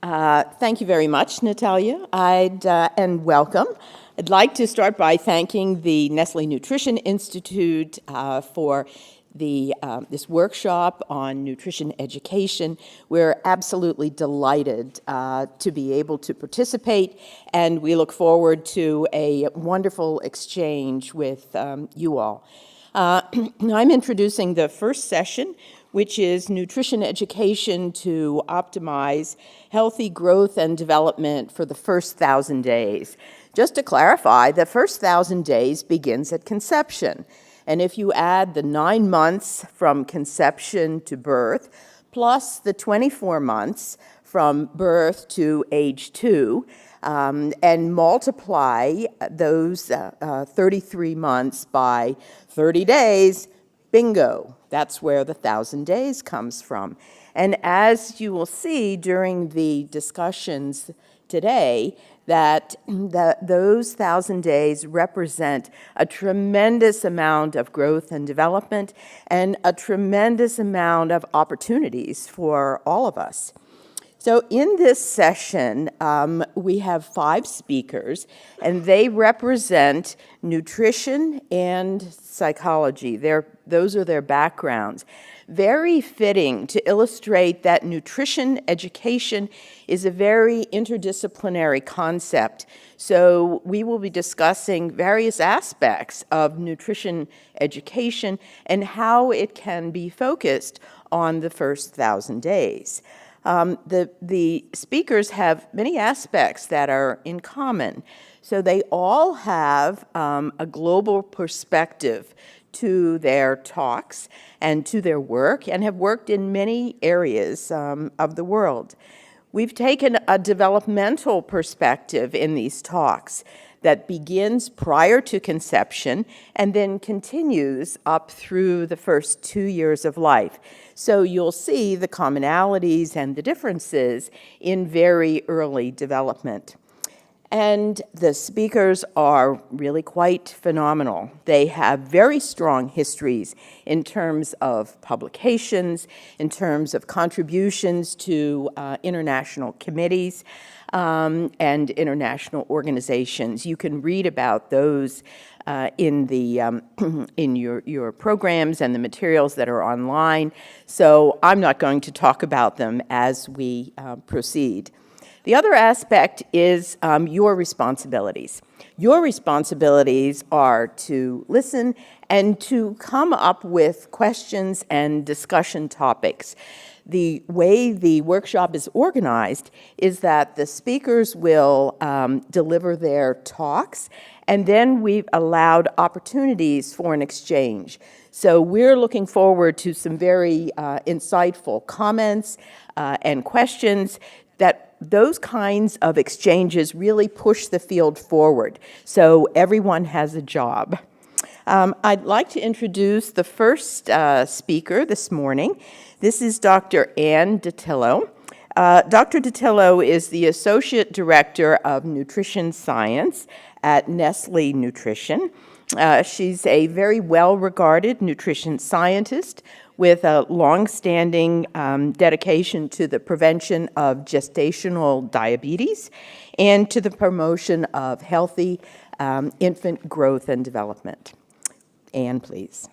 Thank you very much, Natalia, and welcome. I'd like to start by thanking the Nestlé Nutrition Institute for this workshop on nutrition education. We're absolutely delighted to be able to participate, and we look forward to a wonderful exchange with you all. I'm introducing the first session, which is nutrition education to optimize healthy growth and development for the first 1,000 days. Just to clarify, the first 1,000 days begins at conception. And if you add the 9 months from conception to birth, plus the 24 months from birth to age 2, and multiply those 33 months by 30 days, bingo, that's where the 1,000 days comes from. And as you will see during the discussions today, that those 1,000 days represent a tremendous amount of growth and development and a tremendous amount of opportunities for all of us. So in this session, we have 5 speakers, and they represent nutrition and psychology. Those are their backgrounds. Very fitting to illustrate that nutrition education is a very interdisciplinary concept. So we will be discussing various aspects of nutrition education and how it can be focused on the first 1,000 days. The speakers have many aspects that are in common. So they all have a global perspective to their talks and to their work, and have worked in many areas of the world. We've taken a developmental perspective in these talks that begins prior to conception and then continues up through the first 2 years of life. So you'll see the commonalities and the differences in very early development. And the speakers are really quite phenomenal. They have very strong histories in terms of publications, in terms of contributions to international committees and international organizations. You can read about those in your programs and the materials that are online. So I'm not going to talk about them as we proceed. The other aspect is your responsibilities. Your responsibilities are to listen and to come up with questions and discussion topics. The way the workshop is organized is that the speakers will deliver their talks, and then we've allowed opportunities for an exchange. So we're looking forward to some very insightful comments and questions. Those kinds of exchanges really push the field forward, so everyone has a job. I'd like to introduce the first speaker this morning. This is Dr. Ann Dattilo. Dr. Dattilo is the Associate Director of Nutrition Science at Nestlé Nutrition. She's a very well-regarded nutrition scientist with a long-standing dedication to the prevention of gestational diabetes and to the promotion of healthy infant growth and development. Anne, please.